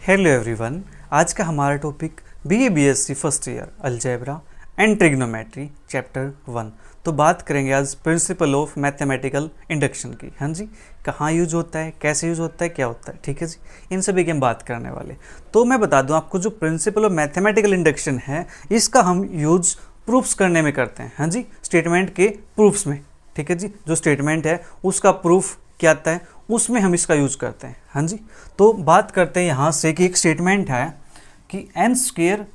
Hello everyone. आज का हमारा topic BA BSc first year algebra and trigonometry chapter 1। तो बात करेंगे आज प्रिंसिपल ऑफ मैथमेटिकल इंडक्शन की। हाँ जी, कहाँ यूज होता है, कैसे यूज होता है, क्या होता है, ठीक है जी, इन सभी की हम बात करने वाले। तो मैं बता दूं आपको, जो प्रिंसिपल ऑफ मैथमेटिकल इंडक्शन है इसका हम यूज प्रूफ्स करने में करते हैं। हाँ जी, स्टेटमेंट के प्रूफ्स में, ठीक है जी, जो स्टेटमेंट है उसका प्रूफ क्या आता है उसमें हम इसका यूज करते हैं। हाँ जी, तो बात करते हैं यहाँ से कि एक स्टेटमेंट है कि n square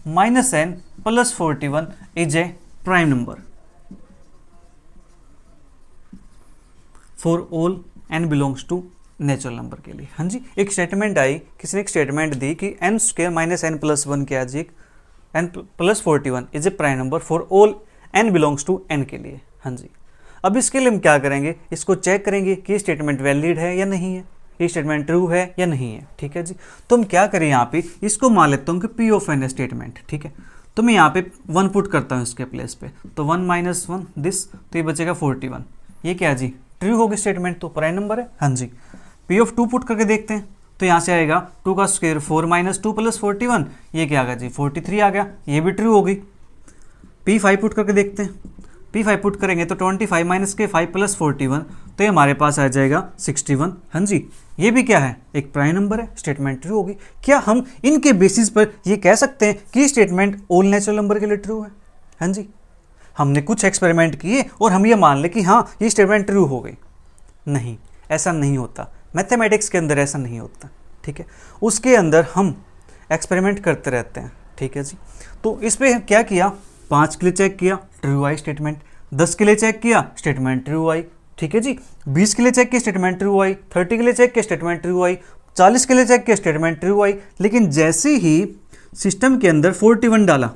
minus n plus 41 is a prime number for all n belongs to natural number के लिए। हाँ जी, एक स्टेटमेंट आई, किसी ने एक स्टेटमेंट दी कि n square minus n plus 1 क्या जी, n plus 41 is a prime number for all n belongs to n के लिए। हाँ जी, अब इसके लिए हम क्या करेंगे, इसको चेक करेंगे कि स्टेटमेंट वैलिड है या नहीं है, ये स्टेटमेंट ट्रू है या नहीं है। ठीक है जी, तो हम क्या करें, यहाँ पे इसको मान लेता हूँ कि पी ऑफ एन स्टेटमेंट। ठीक है, तो मैं यहाँ पे 1 पुट करता हूँ इसके प्लेस पे, तो 1 माइनस 1 दिस, तो ये बचेगा 41। ये क्या जी, ट्रू होगी स्टेटमेंट, तो प्राइम नंबर है। हाँ जी, पी ऑफ 2 पुट करके देखते हैं, तो यहाँ से आएगा 2 का स्क्वायर 4 माइनस 2 प्लस 41, ये क्या आ गया जी 43 आ गया, ये भी ट्रू होगी। पी 5 पुट करके देखते हैं, P5 पुट करेंगे तो 25 माइनस के 5 प्लस 41, तो ये हमारे पास आ जाएगा 61। हाँ जी, ये भी क्या है, एक प्राइम नंबर है, स्टेटमेंट ट्रू होगी। क्या हम इनके बेसिस पर ये कह सकते हैं कि स्टेटमेंट ऑल नेचुरल नंबर के लिए ट्रू है? हाँ जी, हमने कुछ एक्सपेरिमेंट किए और हम ये मान ले कि हाँ ये स्टेटमेंट ट्रू हो गई। नहीं, ऐसा नहीं होता, मैथमेटिक्स के अंदर ऐसा नहीं होता। ठीक है, उसके अंदर हम एक्सपेरिमेंट करते रहते हैं। ठीक है जी, तो इस पर क्या किया, 5 के लिए चेक किया, ट्रू आई स्टेटमेंट, 10 के लिए चेक किया, स्टेटमेंट ट्रू आई। ठीक है जी, 20 के लिए चेक किया, स्टेटमेंट ट्रू आई, 30 के लिए चेक किया, स्टेटमेंट ट्रू आई, 40 के लिए चेक किया, स्टेटमेंट ट्रू आई। लेकिन जैसे ही सिस्टम के अंदर 41 डाला,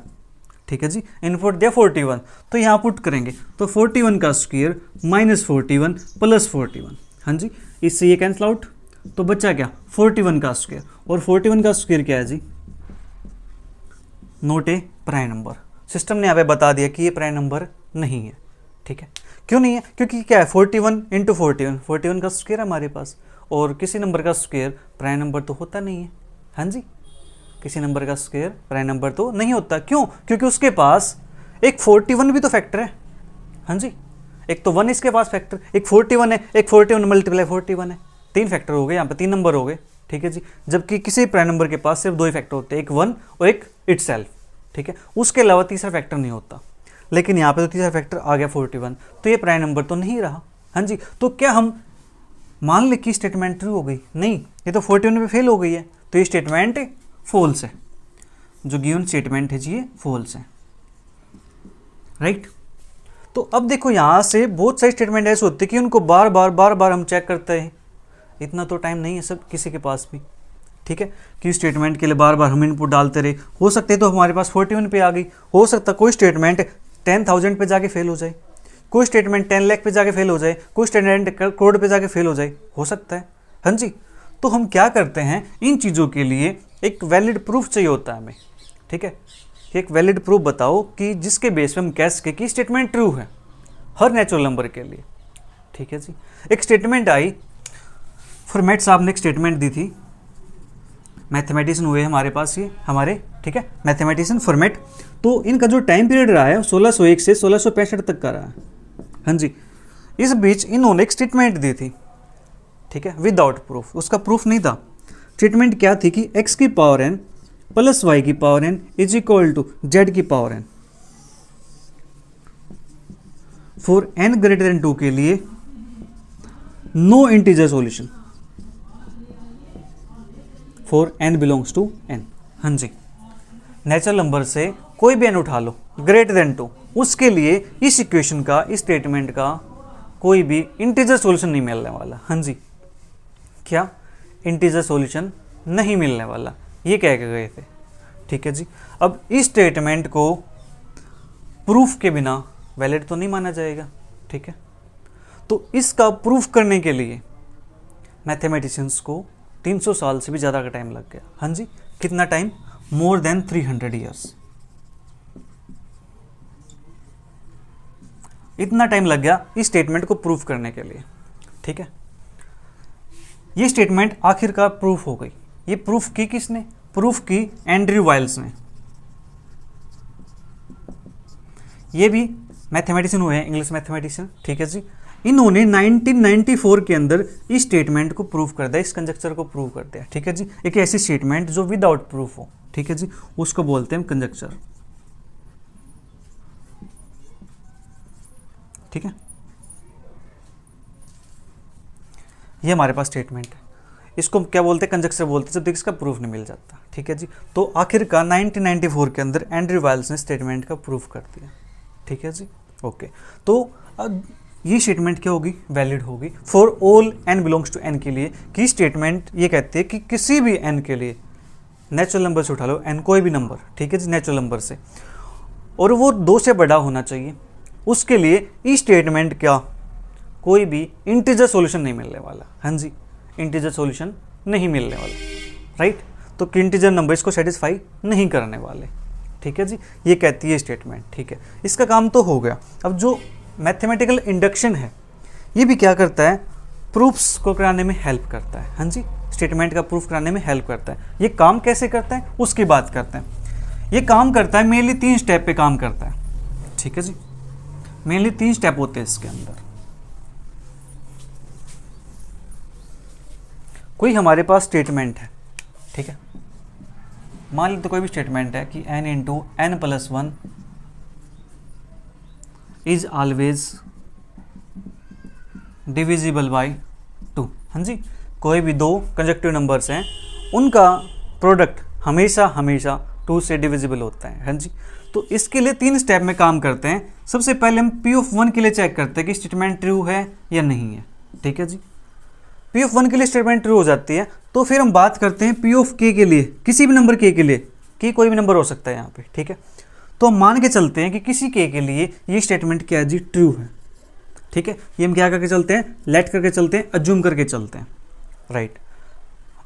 ठीक है जी, इनपुट दिया 41, तो यहाँ पुट करेंगे तो 41 का स्क्वायर माइनस 41 प्लस 41। हाँ जी, इससे ये कैंसिल आउट, तो बचा क्या 41 का स्क्वायर, और 41 का स्क्वायर क्या है जी, not a prime number. System ने यहाँ पे बता दिया कि ये प्राइम नंबर नहीं है। ठीक है, क्यों नहीं है, क्योंकि क्या है 41 इंटू 41 का स्क्वायर है हमारे पास, और किसी नंबर का स्क्वायर प्राइम नंबर तो होता नहीं है। हाँ जी, किसी नंबर का स्क्वायर प्राइम नंबर तो नहीं होता। क्यों, क्योंकि उसके पास एक 41 भी तो फैक्टर है। हाँ जी, एक तो 1 इसके पास फैक्टर, एक 41 है, एक 41 मल्टीप्लाई 41 है, 3 फैक्टर हो गए, यहाँ पे 3 नंबर हो गए। ठीक है जी, जबकि किसी प्राइम नंबर के पास सिर्फ 2 ही फैक्टर होते हैं, एक 1 और एक इटसेल्फ। ठीक है, उसके अलावा तीसरा फैक्टर नहीं होता। लेकिन यहाँ पे तो तीसरा फैक्टर आ गया 41, तो ये प्राइम नंबर तो नहीं रहा। हाँ जी, तो क्या हम मान ले कि स्टेटमेंट ट्रू हो गई? नहीं, ये तो 41 पे फेल हो गई है, तो ये स्टेटमेंट फॉल्स है, जो गिवन स्टेटमेंट है जी ये फॉल्स है। राइट, तो अब देखो यहाँ से बहुत सारी स्टेटमेंट ऐसे होते हैं कि उनको बार बार हम चेक करते हैं। इतना तो टाइम नहीं है सब किसी के पास भी। ठीक है, कि स्टेटमेंट के लिए बार बार हम इनपुट डालते रहे, हो सकते हैं तो हमारे पास 41 पे आ गई, हो सकता कोई स्टेटमेंट 10,000 पे जाके फेल हो जाए, कोई स्टेटमेंट 10 लाख पे जाके फेल हो जाए, कोई स्टेटमेंट करोड़ पे जाके फेल हो जाए, हो सकता है। हाँ जी, तो हम क्या करते हैं, इन चीज़ों के लिए एक वैलिड प्रूफ चाहिए होता है हमें। ठीक है, एक वैलिड प्रूफ बताओ कि जिसके बेस पे हम कह सके कि स्टेटमेंट ट्रू है हर नेचुरल नंबर के लिए। ठीक है जी, एक स्टेटमेंट आई, फॉर्मेट साहब ने एक स्टेटमेंट दी थी, मैथमेटिशियन हुए हमारे पास ये हमारे, ठीक है, मैथमेटिशियन फॉर्मेट, तो इनका जो टाइम पीरियड रहा है 1601 से 1665 तक का रहा है। हाँ जी, इस बीच इन्होंने एक स्टेटमेंट दी थी, ठीक है, विदाउट प्रूफ, उसका प्रूफ नहीं था। स्टेटमेंट क्या थी कि x की पावर n प्लस y की power n is equal to z की power n for n greater than 2 के लिए no integer solution for n belongs to n। हाँ जी, नेचुरल नंबर से कोई भी n उठा लो ग्रेटर देन 2, उसके लिए इस इक्वेशन का, इस स्टेटमेंट का कोई भी इंटीजर सॉल्यूशन नहीं मिलने वाला। हाँ जी, क्या इंटीजर सॉल्यूशन नहीं मिलने वाला, ये कह के गए थे। ठीक है जी, अब इस स्टेटमेंट को प्रूफ के बिना वैलिड तो नहीं माना जाएगा। ठीक है, तो इसका प्रूफ करने के लिए मैथमेटिशियंस को 300 साल से भी ज़्यादा का टाइम लग गया। हाँ जी, कितना टाइम, मोर देन 300 ईयर्स, इतना टाइम लग गया इस स्टेटमेंट को प्रूफ करने के लिए। ठीक है, ये स्टेटमेंट आखिरकार प्रूफ हो गई। ये प्रूफ की किसने? प्रूफ की एंड्रयू वाइल्स ने। ये भी मैथमेटिशियन हुए हैं, इंग्लिश मैथमेटिशियन, ठीक है जी। इन्होंने 1994 के अंदर इस स्टेटमेंट को प्रूव कर दिया, इस कंजक्चर को प्रूव कर दिया, ठीक है जी। एक ऐसी स्टेटमेंट जो विदाउट प्रूफ हो, ठीक है जी, उसको बोलते हैं कंजक्चर, ठीक है। ये हमारे पास स्टेटमेंट है, इसको क्या बोलते हैं? कंजक्चर बोलते हैं, जब तक इसका प्रूफ नहीं मिल जाता, ठीक है जी। तो आखिरकार 1994 के अंदर एंड्रयू वाइल्स ने स्टेटमेंट का प्रूफ कर दिया, ठीक है जी। ओके, तो अब ये स्टेटमेंट क्या होगी? वैलिड होगी for all n belongs to n के लिए। कि स्टेटमेंट ये कहती है कि किसी भी n के लिए, नेचुरल नंबर से उठा लो n, कोई भी नंबर, ठीक है जी, नेचुरल नंबर से, और वो 2 से बड़ा होना चाहिए, उसके लिए इस स्टेटमेंट क्या कोई भी इंटीजर सॉल्यूशन नहीं मिलने वाला। हाँ जी, इंटीजर सॉल्यूशन नहीं मिलने वाला, राइट। तो इंटीजर नंबर इसको सेटिस्फाई नहीं करने वाले, ठीक है जी, ये कहती है स्टेटमेंट, ठीक है। इसका काम तो हो गया। अब जो मैथमेटिकल इंडक्शन है, ये भी क्या करता है? प्रूफ्स को कराने में हेल्प करता है। हाँ जी, स्टेटमेंट का प्रूफ कराने में हेल्प करता है। ये काम कैसे करता है उसकी बात करते हैं। ये काम करता है मेनली 3 स्टेप पे काम करता है, ठीक है जी। मेनली 3 स्टेप होते हैं इसके अंदर। कोई हमारे पास स्टेटमेंट है, ठीक है, मान लीजिए तो कोई भी स्टेटमेंट है कि n into n plus 1 is always divisible by 2। हाँ जी, कोई भी 2 कंजक्टिव नंबर्स हैं, उनका प्रोडक्ट हमेशा हमेशा 2 से डिविजिबल होता है। हाँ जी, तो इसके लिए 3 स्टेप में काम करते हैं। सबसे पहले हम p ऑफ 1 के लिए चेक करते हैं कि स्टेटमेंट ट्रू है या नहीं है, ठीक है जी। p ऑफ 1 के लिए स्टेटमेंट ट्रू हो जाती है, तो फिर हम बात करते हैं p ऑफ k के लिए, किसी भी नंबर k के लिए, k कोई भी नंबर हो सकता है यहाँ पे, ठीक है। तो हम मान के चलते हैं कि किसी k के लिए ये स्टेटमेंट क्या है जी? ट्रू है, ठीक है। ये हम क्या करके चलते हैं? लेट करके चलते हैं, अज्यूम करके चलते हैं, राइट।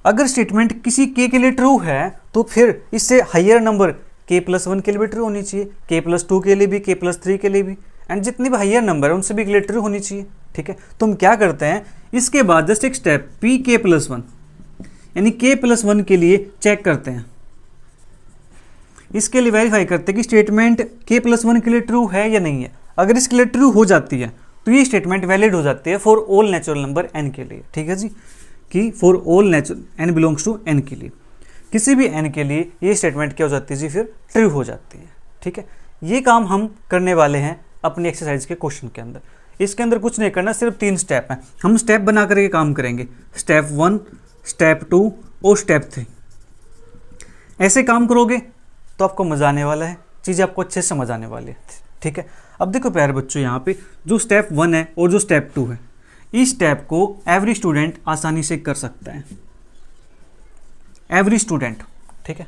अगर स्टेटमेंट किसी k के लिए ट्रू है तो फिर इससे हायर नंबर k प्लस 1 के लिए भी ट्रू होनी चाहिए, k प्लस 2 के लिए भी, k प्लस 3 के लिए भी, एंड जितनी भी हायर नंबर है उनसे भी के लिए ट्रू होनी चाहिए, ठीक है। तो हम क्या करते हैं, इसके बाद जस्ट एक स्टेप p k प्लस 1 यानी k प्लस 1 के लिए चेक करते हैं। इसके लिए वेरीफाई करते हैं कि स्टेटमेंट k प्लस 1 के लिए ट्रू है या नहीं है। अगर इसके लिए ट्रू हो जाती है तो ये स्टेटमेंट वैलिड हो जाती है for all natural number n के लिए, ठीक है जी, कि for all natural n belongs to n के लिए, किसी भी n के लिए ये स्टेटमेंट क्या हो जाती है जी? फिर ट्रू हो जाती है, ठीक है। ये काम हम करने वाले हैं अपनी एक्सरसाइज के क्वेश्चन के अंदर। इसके अंदर कुछ नहीं करना, सिर्फ 3 स्टेप हैं। हम स्टेप बना करके काम करेंगे, स्टेप 1, स्टेप 2 और स्टेप 3। ऐसे काम करोगे तो आपको मज़ा आने वाला है, चीज़ें आपको अच्छे से समझ आने वाली है, ठीक है। अब देखो प्यारे बच्चों, यहाँ पे जो स्टेप 1 है और जो स्टेप 2 है, इस स्टेप को एवरी स्टूडेंट आसानी से कर सकता है, एवरी स्टूडेंट, ठीक है।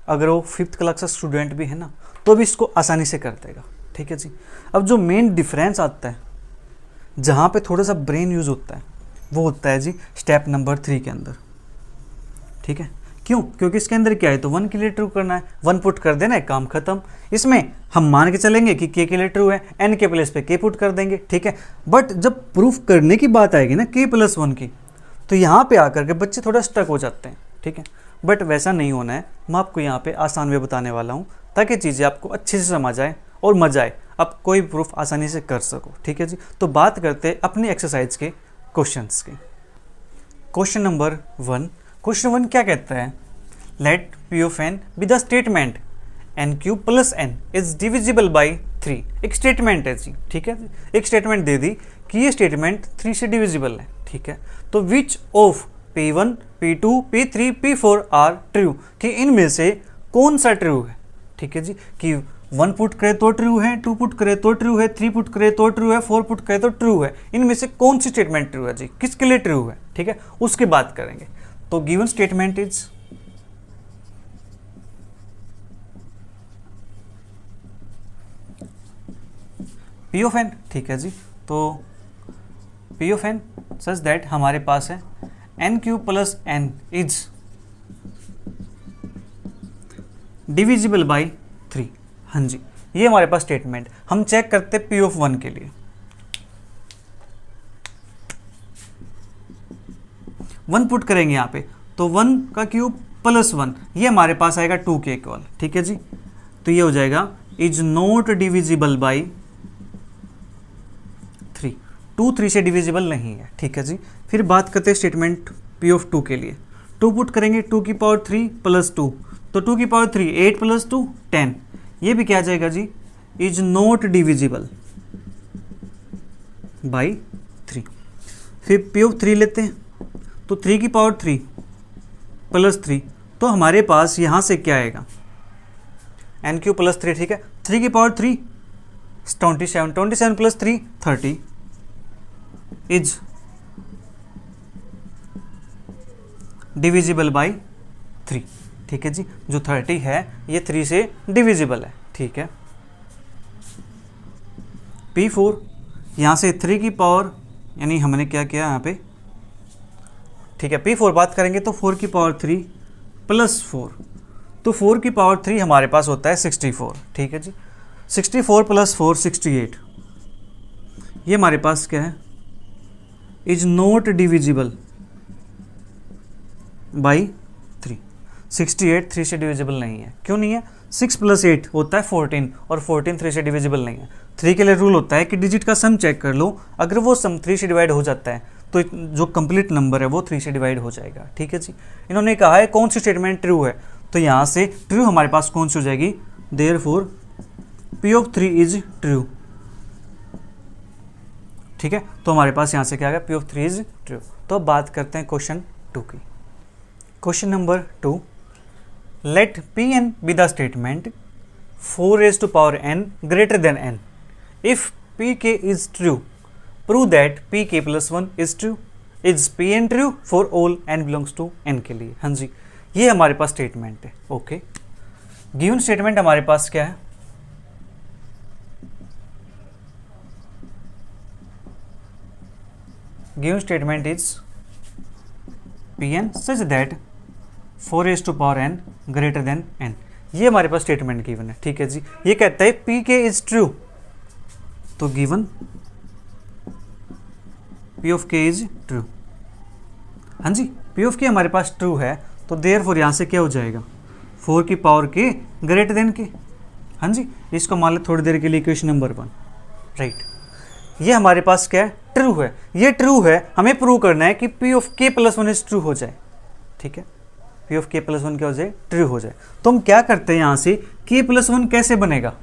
अगर वो 5th क्लास का स्टूडेंट भी है ना तो भी इसको आसानी से कर देगा, ठीक है जी। अब जो मेन डिफरेंस आता है, जहाँ पे थोड़ा सा ब्रेन यूज़ होता है, वो होता है जी स्टेप नंबर 3 के अंदर, ठीक है। क्यों? क्योंकि इसके अंदर क्या है, तो 1 के लिए ट्रू करना है, 1 पुट कर देना है, काम खत्म। इसमें हम मान के चलेंगे कि k के लिए ट्रू है, n के प्लेस पे k पुट कर देंगे, ठीक है। बट जब प्रूफ करने की बात आएगी ना k प्लस 1 की, तो यहाँ पे आकर के बच्चे थोड़ा स्टक हो जाते हैं, ठीक है। बट वैसा नहीं होना है, मैं आपको यहाँ पे आसान वे बताने वाला हूँ ताकि चीज़ें आपको अच्छे से समझ आए और मजा आए, आप कोई प्रूफ आसानी से कर सको, ठीक है जी। तो बात करते हैं अपनी एक्सरसाइज के क्वेश्चंस के। क्वेश्चन नंबर 1, क्वेश्चन 1 क्या कहता है? Let p of n be the statement n cube plus n is divisible by 3। एक स्टेटमेंट है जी, ठीक है। एक स्टेटमेंट दे दी कि ये स्टेटमेंट 3 से डिविजिबल है, ठीक है। तो which of p1, p2, p3, p4 are true, कि इनमें से कौन सा ट्रू है, ठीक है जी। कि 1 पुट करे तो ट्रू है, 2 पुट करे तो ट्रू है, 3 पुट करे तो ट्रू है, 4 पुट करे तो ट्रू है। इनमें से कौन सी स्टेटमेंट ट्रू है जी, किसके लिए ट्रू है, ठीक है, उसकी बात करेंगे। तो given statement is p of n, ठीक है जी। तो p of n such that हमारे पास है n cube plus n is divisible by 3। हाँ जी, ये हमारे पास स्टेटमेंट। हम चेक करते p ऑफ 1 के लिए, 1 पुट करेंगे यहाँ पे तो 1 का क्यूब प्लस 1, ये हमारे पास आएगा 2 के इक्वल। ठीक है जी, तो ये हो जाएगा इज नॉट डिविजिबल बाई 3, 2 3 से डिविजिबल नहीं है। ठीक है जी, फिर बात करते हैं स्टेटमेंट P ऑफ 2 के लिए। 2 पुट करेंगे 2 की पावर 3 प्लस 2, तो 2 की पावर 3 8 प्लस 2 10, ये भी क्या आ जाएगा जी, इज नॉट डिविजिबल बाई 3। फिर P ऑफ 3 लेते हैं, तो 3 की पावर 3 प्लस 3, तो हमारे पास यहाँ से क्या आएगा, एन क्यू प्लस 3। ठीक है, 3 की power 3 27, 27 plus 3 30 is divisible by 3। ठीक है जी, जो 30 है ये 3 से डिविजिबल है। ठीक है, P4 यहाँ से 3 की पावर, यानी हमने क्या किया यहाँ पे, ठीक है, P4 बात करेंगे तो 4 की पावर 3 प्लस 4, तो 4 की पावर 3 हमारे पास होता है 64। ठीक है जी, 64 प्लस 4 68, ये हमारे पास क्या है, इज नॉट डिविजिबल बाई 3। 68 3 से डिविजिबल नहीं है, क्यों नहीं है, 6 प्लस 8 होता है 14, और 14 3 से डिविजिबल नहीं है। 3 के लिए रूल होता है कि डिजिट का सम चेक कर लो, अगर वो सम 3 से डिवाइड हो जाता है तो जो कंप्लीट नंबर है वो 3 से डिवाइड हो जाएगा। ठीक है जी, इन्होंने कहा है कौन सी स्टेटमेंट ट्रू है, तो यहाँ से ट्रू हमारे पास कौन सी हो जाएगी, therefore P of 3 is true. ठीक है, तो हमारे पास यहाँ से क्या आ गया, P ऑफ 3 इज ट्रू। तो अब बात करते हैं क्वेश्चन 2 की। Question number 2, let Pn be the statement 4 raised to power n greater than n. If Pk is true, prove that Pk plus 1 is true. Is Pn true for all n belongs to n के लिए। हाँ जी, ये हमारे पास statement है। Okay, given statement हमारे पास क्या है, given statement is Pn such that 4 raised to power n greater than n, ये हमारे पास स्टेटमेंट गिवन है। ठीक है जी, ये कहता है Pk इज ट्रू, तो given P of K is true. हाँ जी, P ऑफ K हमारे पास ट्रू है, तो देयरफॉर यहाँ से क्या हो जाएगा, 4 की power K greater than K। हाँ जी, इसको मान ले थोड़ी देर के लिए इक्वेशन नंबर 1, राइट। ये हमारे पास क्या है, ट्रू है, ये ट्रू है, हमें प्रूव करना है कि P of K plus 1 is true हो जाए। ठीक है, P ऑफ K प्लस 1 क्या हो जाए, ट्रू हो जाए। तो हम क्या करते हैं, यहाँ से K प्लस 1 कैसे बनेगा,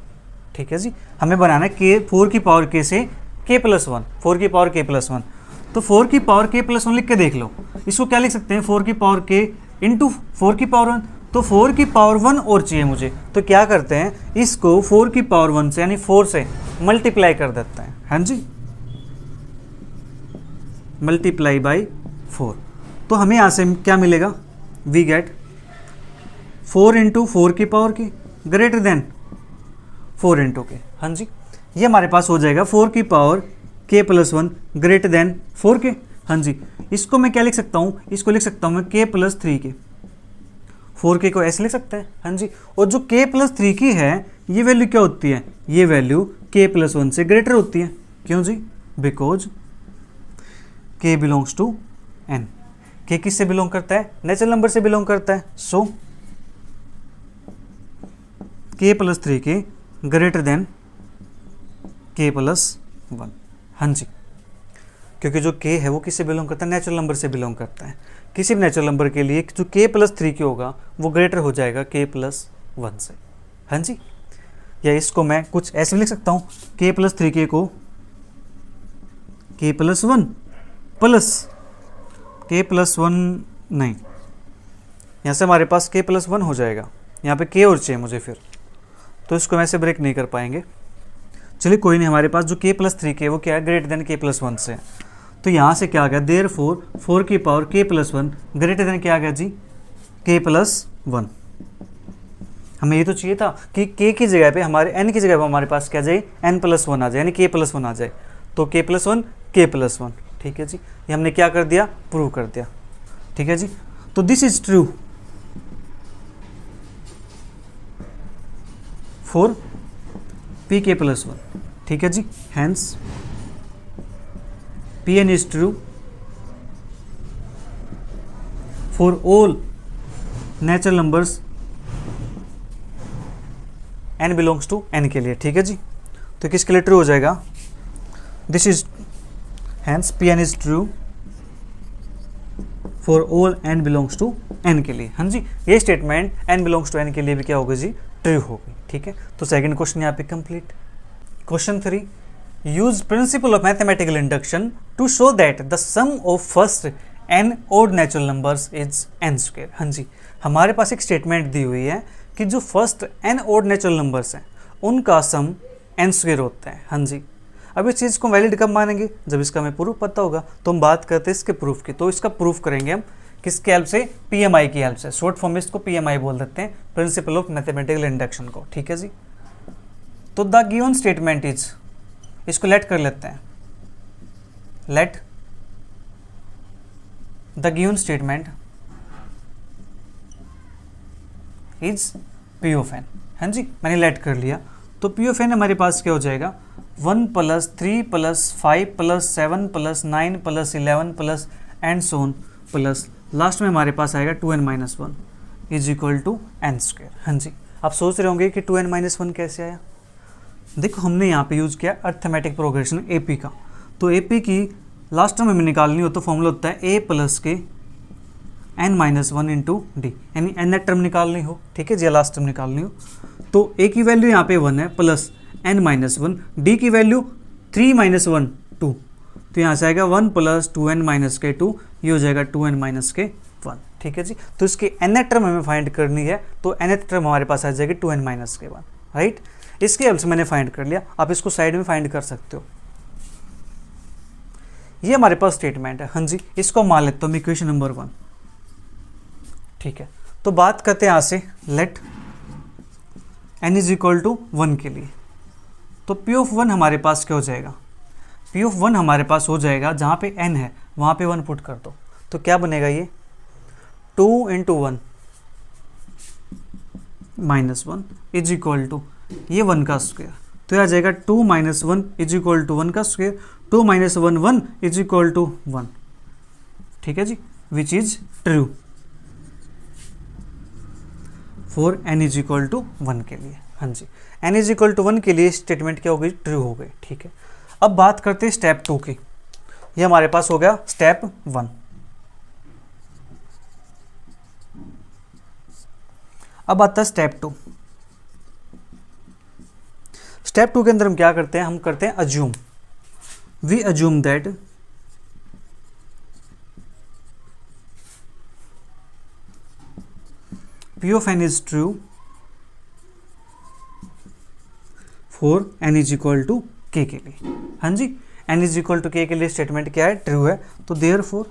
ठीक है जी, हमें बनाना है K 4 की पावर K से K प्लस 1, 4 की पावर K प्लस 1, तो 4 की पावर K प्लस 1 लिख के देख लो, इसको क्या लिख सकते हैं, 4 की पावर K इंटू 4 की पावर 1, तो 4 की पावर 1 और चाहिए मुझे, तो क्या करते हैं, इसको 4 की पावर 1 से यानी 4 से मल्टीप्लाई कर देते हैं। हाँ जी, मल्टीप्लाई बाई 4, तो हमें यहाँ से क्या मिलेगा, वी गेट 4 इंटू 4 की power K greater than 4 into K। हाँ जी, ये हमारे पास हो जाएगा 4 की power K plus 1 greater than 4K। हाँ जी, इसको मैं क्या लिख सकता हूँ, इसको लिख सकता हूँ मैं K प्लस 3K, 4K को ऐसे लिख सकते हैं। हाँ जी, और जो K प्लस 3K है ये वैल्यू क्या होती है, ये वैल्यू K प्लस 1 से ग्रेटर होती है। क्यों जी, because K belongs to N। K किससे बिलोंग करता है, नेचुरल नंबर से बिलोंग करता है, so K plus 3K greater than K plus 1। हाँ जी, क्योंकि जो K है वो किससे बिलोंग करता है, नेचुरल नंबर से बिलोंग करता है। किसी भी नेचुरल नंबर के लिए जो K प्लस 3K होगा वो ग्रेटर हो जाएगा K प्लस 1 से। हाँ जी, या इसको मैं कुछ ऐसे लिख सकता हूँ, K प्लस 3K को K plus 1 plus K plus 1 नहीं, यहाँ से हमारे पास K प्लस 1 हो जाएगा, यहाँ पे K और चाहिए मुझे फिर, तो इसको वैसे ब्रेक नहीं कर पाएंगे। चलिए कोई नहीं, हमारे पास जो K प्लस 3K वो क्या है, ग्रेटर देन K प्लस 1 से, तो यहाँ से क्या आ गया, देयरफॉर 4 की power K plus 1 greater than क्या आ गया जी, K प्लस 1। हमें ये तो चाहिए था कि K की जगह पे हमारे N की जगह पे हमारे पास क्या जाए, N प्लस 1 आ जाए, यानी K प्लस 1 आ जाए, तो K प्लस 1 K प्लस 1। ठीक है जी, ये हमने क्या कर दिया, प्रूव कर दिया। ठीक है जी, तो this is true for Pk plus 1। ठीक है जी, hence Pn is true for all natural numbers n belongs to n के लिए, ठीक है जी। तो किसके लिए ट्रू हो जाएगा, this is hence Pn is true for all n belongs to n के लिए। हाँ जी, ये statement n belongs to n के लिए भी क्या होगी जी, ट्रू होगी, ठीक है। तो सेकंड क्वेश्चन यहाँ पे complete. Question 3, use principle of mathematical induction to show that the sum of first n odd natural numbers is n square. हाँ जी, हमारे पास एक स्टेटमेंट दी हुई है कि जो first n odd natural numbers हैं उनका सम n स्क्वायर होता है। हाँ जी, अब इस चीज़ को वैलिड कब मानेंगे, जब इसका हमें प्रूफ पता होगा। तो हम बात करते हैं इसके प्रूफ की, तो इसका प्रूफ करेंगे हम किसके हेल्प से, PMI की हेल्प से। शॉर्ट फॉर्म में इसको PMI बोल देते हैं, प्रिंसिपल ऑफ मैथमेटिकल इंडक्शन को, ठीक है जी। तो द गिवन स्टेटमेंट इज, इसको लेट कर लेते हैं, let the given statement is P of n। हाँ जी, मैंने लेट कर लिया। तो P ऑफ n हमारे पास क्या हो जाएगा, 1 + 3 + 5 + 7 + 9 + 11 plus and so on plus last में हमारे पास आएगा 2n - 1 is equal to n square. हाँ जी, आप सोच रहे होंगे कि 2n - 1 कैसे आया। देखो, हमने यहाँ पे यूज़ किया अर्थमेटिक प्रोग्रेशन AP का। तो AP की लास्ट टर्म हमें निकालनी हो तो फॉर्मूला होता है A + के n - 1 इंटू डी, यानी nth टर्म निकालनी हो, ठीक है जी, लास्ट टर्म निकालनी हो। तो A की वैल्यू यहाँ पे 1 है प्लस n - 1, D की वैल्यू 3 - 1 2, तो यहाँ से आएगा 1 + 2n - के 2, ये हो जाएगा 2n - के 1, ठीक है जी। तो इसकी nth टर्म हमें फाइंड करनी है, तो nth टर्म हमारे पास आ जाएगी 2n - के 1, राइट। इसके हेल्प से मैंने फाइंड कर लिया, आप इसको साइड में फाइंड कर सकते हो। ये हमारे पास स्टेटमेंट है। हाँ जी, इसको मान लेता हूँ इक्वेशन नंबर 1, ठीक है। तो बात करते हैं यहाँ से, let n is equal to 1 के लिए। तो P ऑफ 1 हमारे पास क्या हो जाएगा, P ऑफ 1 हमारे पास हो जाएगा, जहाँ पे n है वहाँ पे 1 पुट कर दो, तो क्या बनेगा ये 2 × 1 - 1 इज इक्वल टू ये 1 का स्क्वायर, तो यह आ जाएगा 2 - 1 इज इक्वल टू 1 का स्क्वायर, 2 - 1 1 इज इक्वल टू 1, ठीक है जी, which is true for n is equal to 1 के लिए। हाँ जी, n इज इक्वल टू 1 के लिए स्टेटमेंट क्या हो गई, ट्रू हो गई, ठीक है। अब बात करते हैं स्टेप 2 की। ये हमारे पास हो गया स्टेप 1। अब आता है स्टेप 2। स्टेप 2 के अंदर हम क्या करते हैं, हम करते हैं assume, we assume that P of n is true for n is equal to k के लिए। हाँ जी, n is equal to k के लिए स्टेटमेंट क्या है, ट्रू है। तो therefore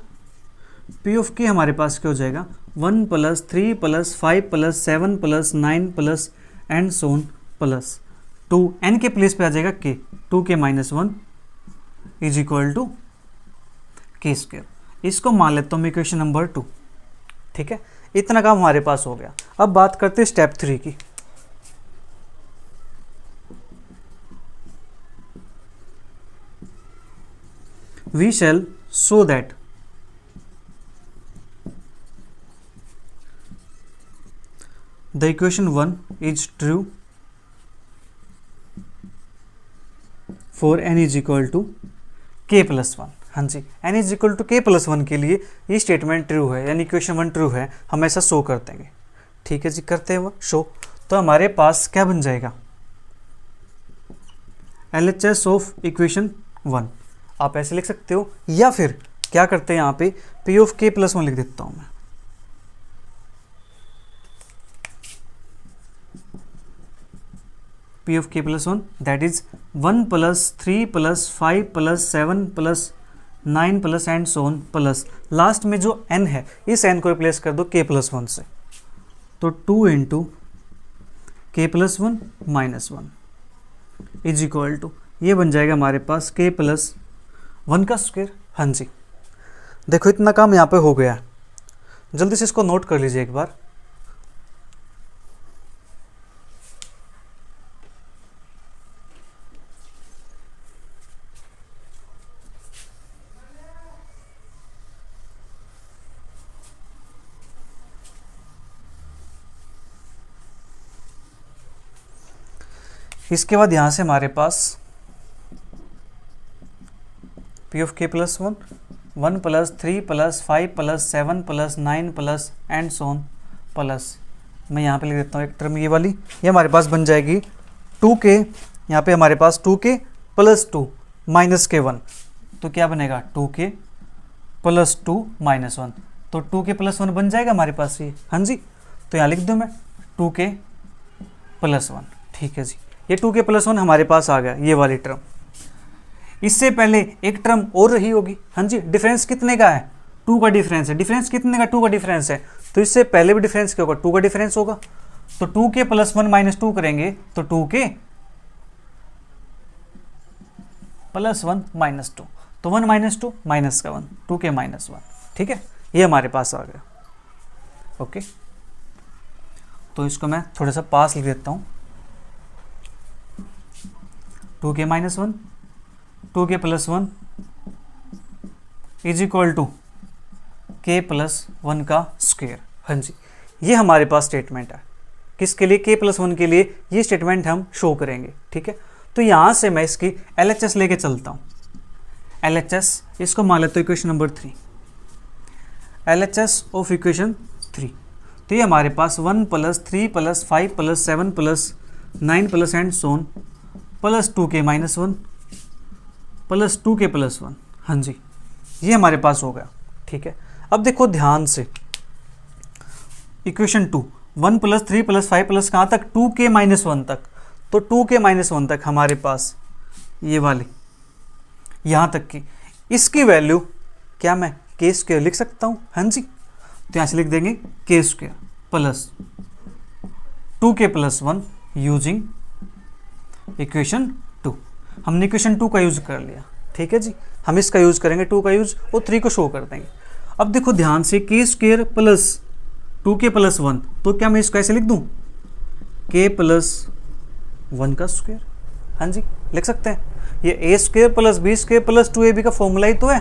P of k हमारे पास क्या हो जाएगा, 1 + 3 + 5 + 7 + 9 plus and so on plus 2, n के प्लेस पे आ जाएगा k, 2k - 1 is equal to k square. इसको मान लेता हूँ इक्वेशन नंबर 2, ठीक है। इतना काम हमारे पास हो गया। अब बात करते हैं स्टेप 3 की। We shall show that the equation 1 is true for n is equal to k + 1। हाँ जी, n is equal to k + 1 के लिए ये स्टेटमेंट ट्रू है, यानी इक्वेशन 1 ट्रू है, हम ऐसा शो कर देंगे, ठीक है जी। करते हैं वो शो, तो हमारे पास क्या बन जाएगा, LHS ऑफ इक्वेशन 1, आप ऐसे लिख सकते हो, या फिर क्या करते हैं यहाँ पे P ऑफ k + 1 लिख देता हूँ मैं। P of k + 1 that is 1 + 3 + 5 + 7 + 9 plus and so on plus last में जो n है इस n को रिप्लेस कर दो k + 1 से, तो 2 × k + 1 - 1 इज इक्वल टू ये बन जाएगा हमारे पास k + 1 का स्क्वायर। हाँ जी, देखो इतना काम यहाँ पे हो गया, जल्दी से इसको नोट कर लीजिए एक बार। इसके बाद यहाँ से हमारे पास पी ऑफ के plus 1, 1 plus 3 plus 5 plus 7 plus 9 plus and so on plus, मैं यहाँ पे लिख देता हूँ एक टर्म ये वाली, ये हमारे पास बन जाएगी 2k, यहाँ पे हमारे पास 2k प्लस 2 माइनस के 1, तो क्या बनेगा 2k प्लस 2 माइनस 1, तो 2k प्लस 1 बन जाएगा हमारे पास ये। हाँ जी, तो यहाँ लिख दूँ मैं 2k प्लस 1। ठीक है जी, ये 2k प्लस 1 हमारे पास आ गया ये वाली टर्म। इससे पहले एक टर्म और रही होगी। हाँ जी, डिफरेंस कितने का है 2 का डिफरेंस है। डिफरेंस कितने का 2 का डिफरेंस है, तो इससे पहले भी डिफरेंस क्या होगा 2 का डिफरेंस होगा। तो 2k प्लस 1 माइनस 2 करेंगे तो 2k प्लस 1 माइनस 2, तो 1 माइनस 2 माइनस का 1, 2k माइनस 1। ठीक है, ये हमारे पास आ गया। ओके, तो इसको मैं थोड़ा सा पास लिख देता हूँ, 2k minus 1 2k plus 1 is equal to k plus 1 का स्क्वायर। हाँ जी, ये हमारे पास स्टेटमेंट है। किसके लिए, k प्लस 1 के लिए ये स्टेटमेंट हम शो करेंगे। ठीक है, तो यहाँ से मैं इसकी LHS लेके चलता हूँ। LHS इसको मान लेते हो equation number 3, LHS of equation 3। तो ये हमारे पास 1 plus 3 plus 5 plus 7 plus 9 plus and so on plus 2k minus 1 plus 2k plus 1। हाँ जी, ये हमारे पास हो गया। ठीक है, अब देखो ध्यान से, इक्वेशन 2 1 प्लस 3 प्लस 5 प्लस कहाँ तक 2k माइनस 1 तक, तो 2k माइनस 1 तक हमारे पास ये वाली यहाँ तक की, इसकी वैल्यू क्या मैं k स्क्वायर लिख सकता हूँ। हाँ जी, तो यहाँ से लिख देंगे k square plus 2k plus 1 using equation 2। हमने इक्वेशन 2 का यूज कर लिया। ठीक है जी, हम इसका यूज करेंगे 2 का यूज और 3 को शो कर देंगे। अब देखो ध्यान से, k square plus 2k plus 1, तो क्या मैं इसको ऐसे लिख दूं k प्लस 1 का स्क्वायर। हाँ जी, लिख सकते हैं। ये a square plus b square plus 2ab का फॉर्मूला ही तो है।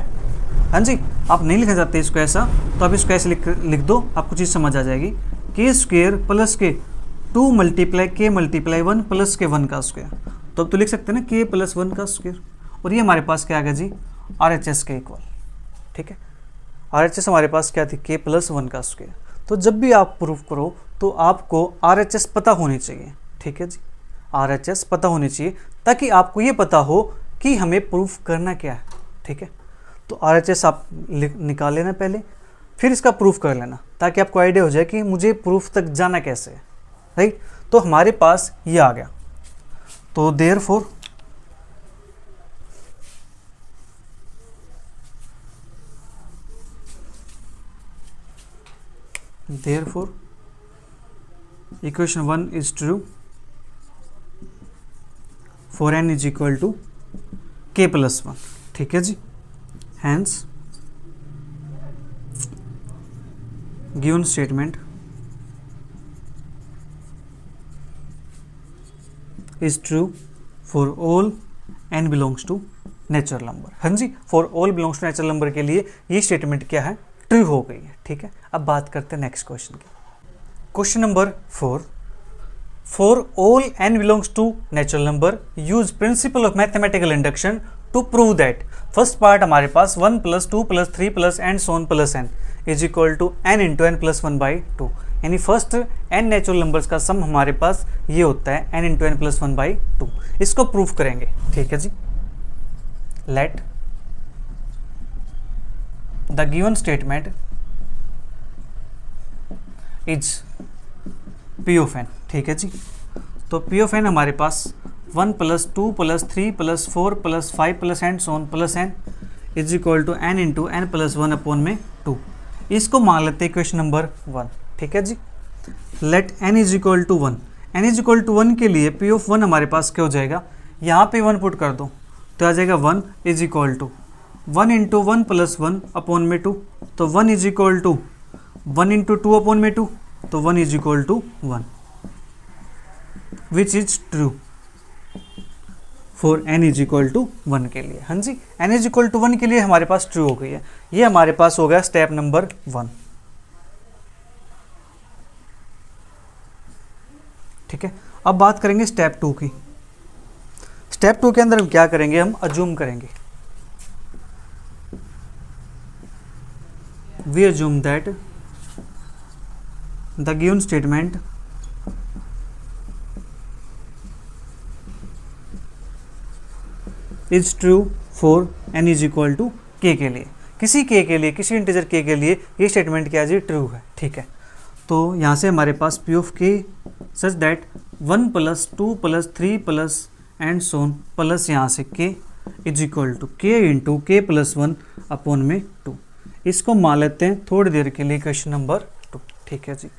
हाँ जी, आप नहीं लिखना चाहते इसको ऐसा, तो आप इसको ऐसे लिख दो, आपको चीज़ समझ आ जाएगी। k स्क्वायर प्लस के 2 मल्टीप्लाई k मल्टीप्लाई 1 प्लस के 1 का स्क्वायर, तो अब तो लिख सकते हैं ना k प्लस 1 का स्क्वायर। और ये हमारे पास क्या आ गया जी, RHS के इक्वल। ठीक है, RHS हमारे पास क्या थी, k प्लस 1 का स्क्वायर। तो जब भी आप प्रूफ करो तो आपको RHS पता होनी चाहिए। ठीक है जी, RHS पता होनी चाहिए ताकि आपको ये पता हो कि हमें प्रूफ करना क्या है। ठीक है, तो RHS आप निकाल लेना पहले, फिर इसका प्रूफ कर लेना, ताकि आपको आइडिया हो जाए कि मुझे प्रूफ तक जाना कैसे है। राइट, तो हमारे पास ये आ गया। तो therefore equation 1 is true for n is equal to k plus 1। ठीक है जी, hence given statement is true for all n belongs to natural number. हाँ जी, for all belongs to natural number के लिए ये स्टेटमेंट क्या है, ट्रू हो गई है। ठीक है, अब बात करते हैं नेक्स्ट क्वेश्चन की। Question number 4, for all n belongs to natural number use principle of mathematical induction to prove that. First part हमारे पास 1 plus 2 plus 3 plus and so on plus n is equal to n into n plus 1/2, यानी first n natural numbers का सम हमारे पास ये होता है n into n plus 1/2। इसको proof करेंगे। ठीक है जी, let the given statement is p of n। ठीक है जी, तो p ऑफ n हमारे पास 1 plus 2 plus 3 plus 4 plus 5 plus and so on plus n is equal to n into n plus 1 upon में 2। इसको मान लेते हैं इक्वेशन नंबर 1। ठीक है जी, let n is equal to 1। n is equal to 1 के लिए p ऑफ 1 हमारे पास क्या हो जाएगा, यहाँ पे 1 पुट कर दो तो आ जाएगा 1 is equal to 1 into 1 plus 1 upon में 2, तो 1 is equal to 1 into 2 upon में 2, तो 1 is equal to 1, which is true for n is equal to 1 के लिए। हाँ जी, n इज इक्वल टू 1 के लिए हमारे पास ट्रू हो गई है। ये हमारे पास हो गया स्टेप नंबर 1। ठीक है, अब बात करेंगे स्टेप 2 की। स्टेप 2 के अंदर हम क्या करेंगे, हम अज्यूम करेंगे। We assume that the given statement is true for n is equal to k के लिए, किसी k के लिए, किसी इंटीजर k के लिए ये स्टेटमेंट क्या है, ट्रू है। ठीक है, तो यहाँ से हमारे पास p of k such that 1 plus 2 plus 3 plus and so on plus यहाँ से k is equal to k into k plus 1 upon में 2। इसको मान लेते हैं थोड़ी देर के लिए क्वेश्चन नंबर 2। ठीक है जी,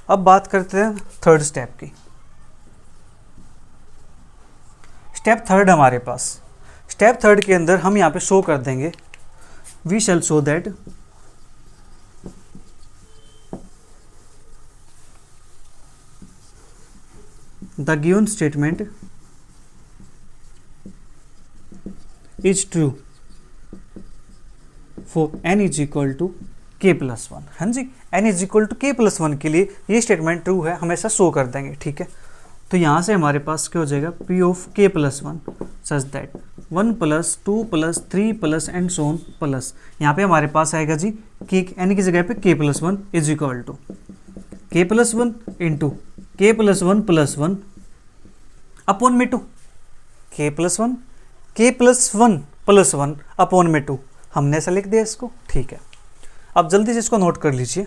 अब बात करते हैं थर्ड स्टेप की। स्टेप थर्ड हमारे पास, स्टेप थर्ड के अंदर हम यहाँ पे शो कर देंगे, we shall show that the given statement is true for n is equal to k plus 1। हाँ जी, n is equal to k plus 1 के लिए ये स्टेटमेंट ट्रू है, हमेशा शो कर देंगे। ठीक है, तो यहाँ से हमारे पास क्या हो जाएगा, p of k plus 1 such that 1 plus 2 plus 3 plus and so on plus, यहाँ पे हमारे पास आएगा जी k n की जगह पे k plus 1 is equal to k plus 1 into k plus 1 plus 1 upon में 2, k प्लस 1 प्लस 1 अपॉन में 2, हमने ऐसा लिख दिया इसको। ठीक है, अब जल्दी से इसको नोट कर लीजिए।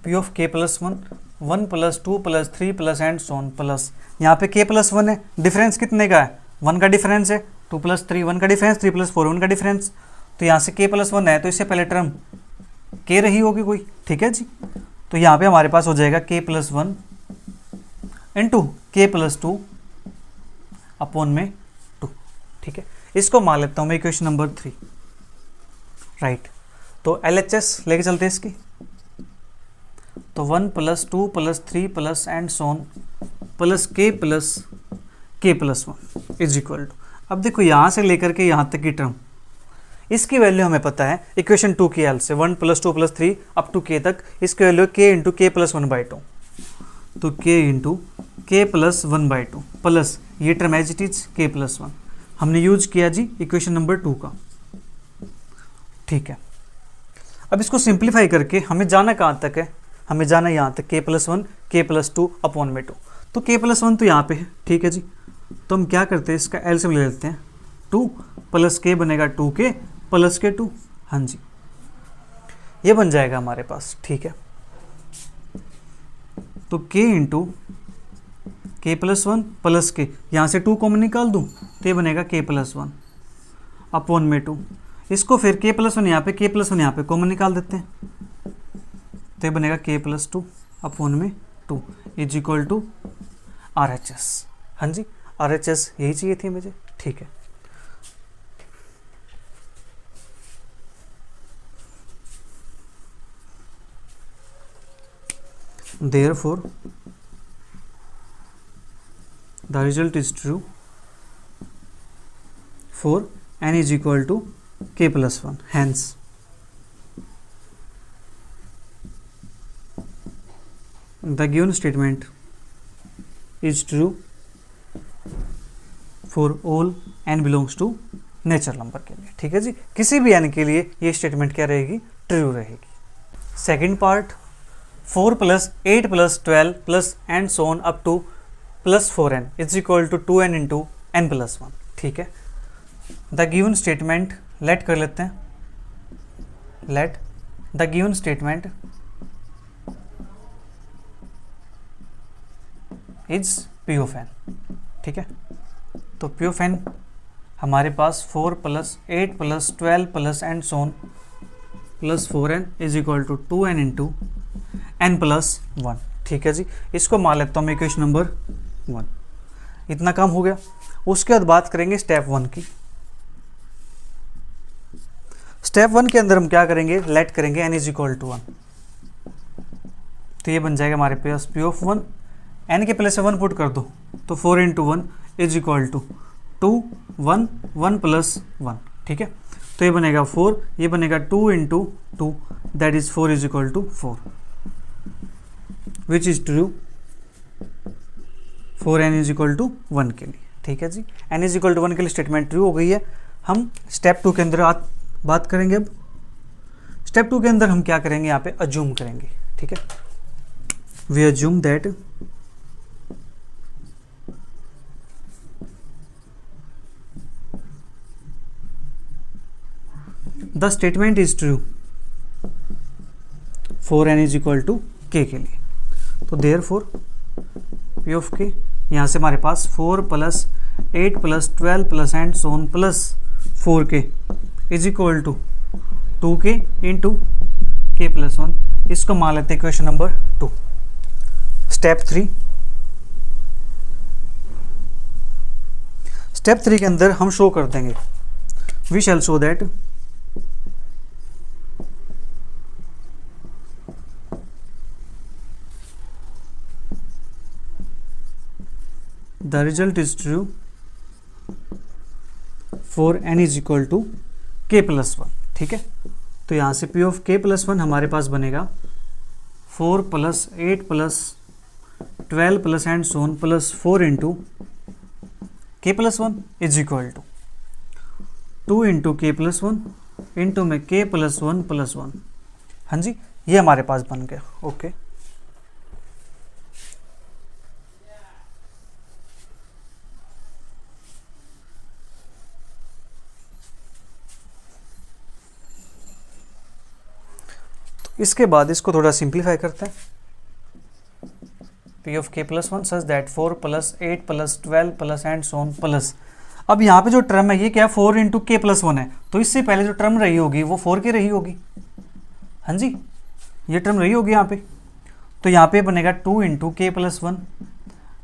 p of k plus 1 plus 2 plus 3 plus and so on plus, यहाँ पे k प्लस 1 है, डिफरेंस कितने का है, 1 का डिफरेंस है, 2 प्लस 3 1 का डिफरेंस, 3 प्लस 4 1 का डिफरेंस, तो यहाँ से k प्लस 1 है तो इससे पहले टर्म k रही होगी कोई। ठीक है जी, तो यहाँ पे हमारे पास हो जाएगा k plus 1 into k plus 2 upon में 2। ठीक है, इसको मान लेता हूँ मैं इक्वेशन नंबर 3। राइट, तो LHS लेके चलते हैं इसकी, तो 1 plus 2 plus 3 plus and so on plus k plus 1 is equal to, अब देखो यहाँ से लेकर के यहाँ तक की टर्म, इसकी वैल्यू हमें पता है इक्वेशन 2 की हेल्प से, 1 plus 2 plus 3 up to k तक, इसकी value k into k plus 1/2, तो k into k plus 1/2 plus ये term as it is k plus 1, हमने यूज किया जी इक्वेशन नंबर 2 का। ठीक है, अब इसको सिंप्लीफाई करके हमें जाना कहाँ तक है, हमें जाना यहाँ तक k plus 1 k plus 2 upon में 2, तो k प्लस 1 तो यहाँ पे है। ठीक है जी, तो हम क्या करते हैं, इसका एलसीएम ले लेते हैं, 2 प्लस k बनेगा 2k प्लस के 2। हाँ जी, ये बन जाएगा हमारे पास। ठीक है, तो k into k plus 1 plus k, यहाँ से 2 कॉमन निकाल दूँ तो ये बनेगा k प्लस 1 अपॉन में 2, इसको फिर k प्लस 1 यहाँ पे k प्लस 1 यहाँ पे कॉमन निकाल देते हैं, तो ये बनेगा k प्लस 2 अपॉन में 2 इज इक्वल टू RHS। हाँ जी, RHS यही चाहिए थी मुझे। ठीक है, therefore the result is true for n is equal to k plus 1, hence the given statement is true for all n belongs to natural number के लिए। ठीक है जी, किसी भी n के लिए ये स्टेटमेंट क्या रहेगी, ट्रू रहेगी। Second part, 4 plus 8 plus 12 plus and so on up to plus 4n is equal to 2n into n plus 1। ठीक है, द गिवन स्टेटमेंट लेट कर लेते हैं, let the given statement is p of n। ठीक है, तो p of n हमारे पास 4 plus 8 plus 12 plus and so on plus 4n is equal to 2n into n plus 1। ठीक है जी, इसको मान लेता हूँ मैं इक्वेशन नंबर 1। इतना काम हो गया। उसके बाद बात करेंगे स्टेप 1 की। स्टेप 1 के अंदर हम क्या करेंगे, लेट करेंगे n इज इक्वल टू 1, तो ये बन जाएगा हमारे पास पी ऑफ 1, n के प्लेस 1 पुट कर दो तो 4 into 1 is equal to 2 1 1 plus 1, ठीक है। तो ये बनेगा 4, ये बनेगा 2 into 2 that is 4 is equal to 4 which is true for n is equal to 1 के लिए, ठीक है जी। n इज इक्वल टू 1 के लिए स्टेटमेंट ट्रू हो गई है। हम स्टेप 2 के अंदर बात करेंगे। अब स्टेप 2 के अंदर हम क्या करेंगे, यहाँ पे अज्यूम करेंगे, ठीक है। We assume that the statement is true for n is equal to k के लिए। तो therefore P of k, यहाँ से हमारे पास 4 plus 8 plus 12 plus and so on plus 4k is equal to 2k into k plus 1। इसको मान लेते हैं इक्वेशन नंबर 2। स्टेप 3, स्टेप 3 के अंदर हम शो कर देंगे, we shall show that the result is true for n is equal to k plus 1, ठीक है। तो यहाँ से p of k plus 1 हमारे पास बनेगा 4 plus 8 plus 12 plus and so on plus 4 into k plus 1 is equal to 2 into k plus 1 into में k plus 1 plus 1। हाँ जी, ये हमारे पास बन गया। ओके इसके बाद इसको थोड़ा सिंप्लीफाई करते हैं। p of k plus 1 such that 4 plus 8 plus 12 plus and so on plus, अब यहाँ पे जो टर्म है ये क्या है, 4 इंटू के प्लस 1 है, तो इससे पहले जो टर्म रही होगी वो 4 की रही होगी। हाँ जी, ये टर्म रही होगी यहाँ पे, तो यहाँ पे बनेगा 2 इंटू के प्लस 1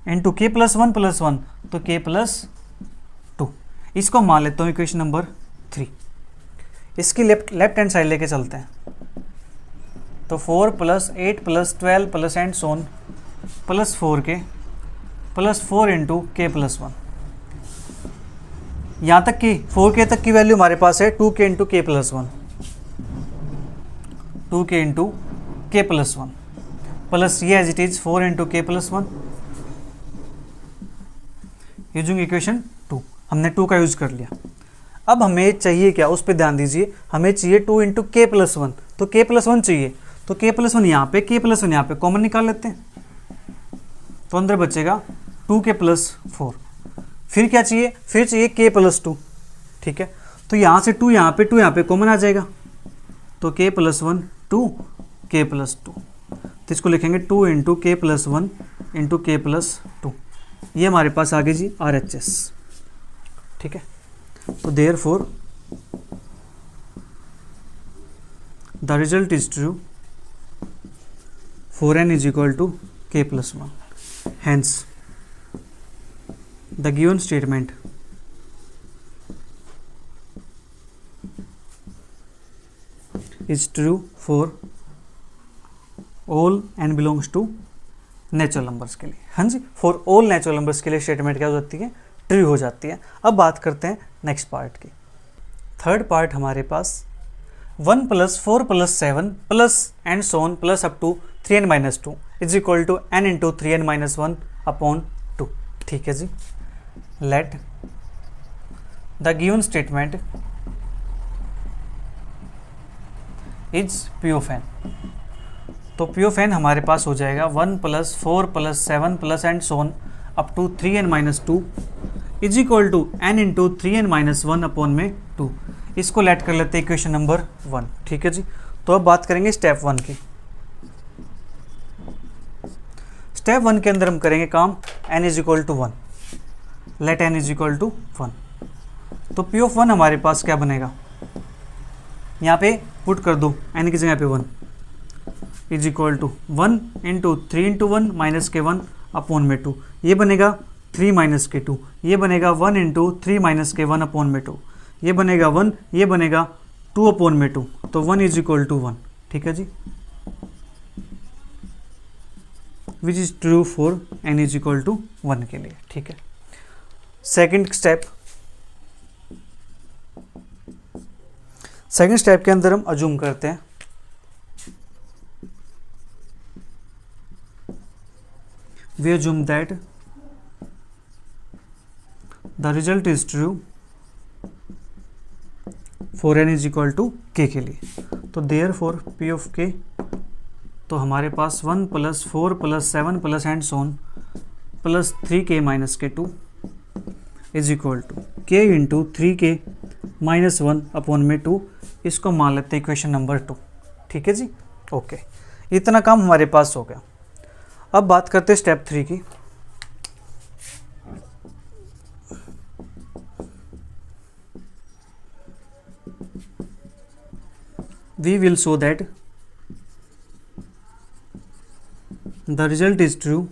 इंटू के प्लस 1 प्लस 1, तो के प्लस 2। इसको मान लेता हूँ इक्वेशन नंबर 3। इसकी लेफ्ट हैंड साइड लेके चलते हैं, तो 4 plus 8 plus 12 plus and so on plus 4k plus 4 into के प्लस 1। यहाँ तक की 4k तक की वैल्यू हमारे पास है 2k इंटू के प्लस 1, 2k इंटू के प्लस 1 प्लस ये एज इट इज 4 इंटू के प्लस 1 यूजिंग इक्वेशन 2। हमने 2 का यूज कर लिया। अब हमें चाहिए क्या, उस पर ध्यान दीजिए, हमें चाहिए 2 इंटू के प्लस 1, तो के प्लस 1 चाहिए, तो k प्लस 1 यहाँ पे, k प्लस 1 यहाँ पे कॉमन निकाल लेते हैं, तो अंदर बचेगा 2k प्लस 4। फिर क्या चाहिए, फिर चाहिए k प्लस 2, ठीक है। तो यहाँ से 2 यहाँ पे कॉमन आ जाएगा, तो k प्लस 1 2 k प्लस 2, तो इसको लिखेंगे 2 इंटू के प्लस 1 इंटू के प्लस 2। ये हमारे पास आगे जी RHS, ठीक है। तो therefore the result is true for n is equal to k plus 1. Hence, the given statement is true for all n belongs to natural numbers के लिए। हाँ जी, फॉर ऑल नेचुरल नंबर्स के लिए statement क्या हो जाती है, ट्रू हो जाती है। अब बात करते हैं नेक्स्ट पार्ट की। थर्ड पार्ट हमारे पास 1 plus 4 plus 7 plus and so on plus up to 3n minus 2 is equal to n into 3n minus 1 upon 2, ठीक है जी। Let the given statement is p of n। तो p ऑफ n हमारे पास हो जाएगा 1 plus 4 plus 7 plus and so on up to 3n minus 2 is equal to n into 3n minus 1 upon में 2। इसको लेट कर लेते हैं इक्वेशन नंबर 1, ठीक है जी। तो अब बात करेंगे स्टेप 1 की। स्टेप 1 के अंदर हम करेंगे काम n is equal to 1, let n is equal to 1। तो p ऑफ 1 हमारे पास क्या बनेगा, यहाँ पे पुट कर दो n की जगह पे 1 is equal to 1 into 3 into 1 minus के 1 अपॉन में 2। ये बनेगा 3 माइनस के 2, ये बनेगा 1 इंटू 3 माइनस के 1 अपॉन में 2, ये बनेगा 1, ये बनेगा 2 अपॉन में 2, तो 1 इज इक्वल टू 1, ठीक है जी, which is true for n is equal to 1 के लिए, ठीक है। सेकंड स्टेप के अंदर हम अज्यूम करते हैं we assume that the result is true for n is equal to k के लिए। तो therefore p of k, तो हमारे पास 1 plus 4 plus 7 plus and so on plus 3k minus के 2 is equal to k into 3k minus 1 upon में 2, इसको मान लेते हैं इक्वेशन नंबर 2, ठीक है जी। ओके, इतना काम हमारे पास हो गया। अब बात करते हैं स्टेप 3 की। We will show that the result is true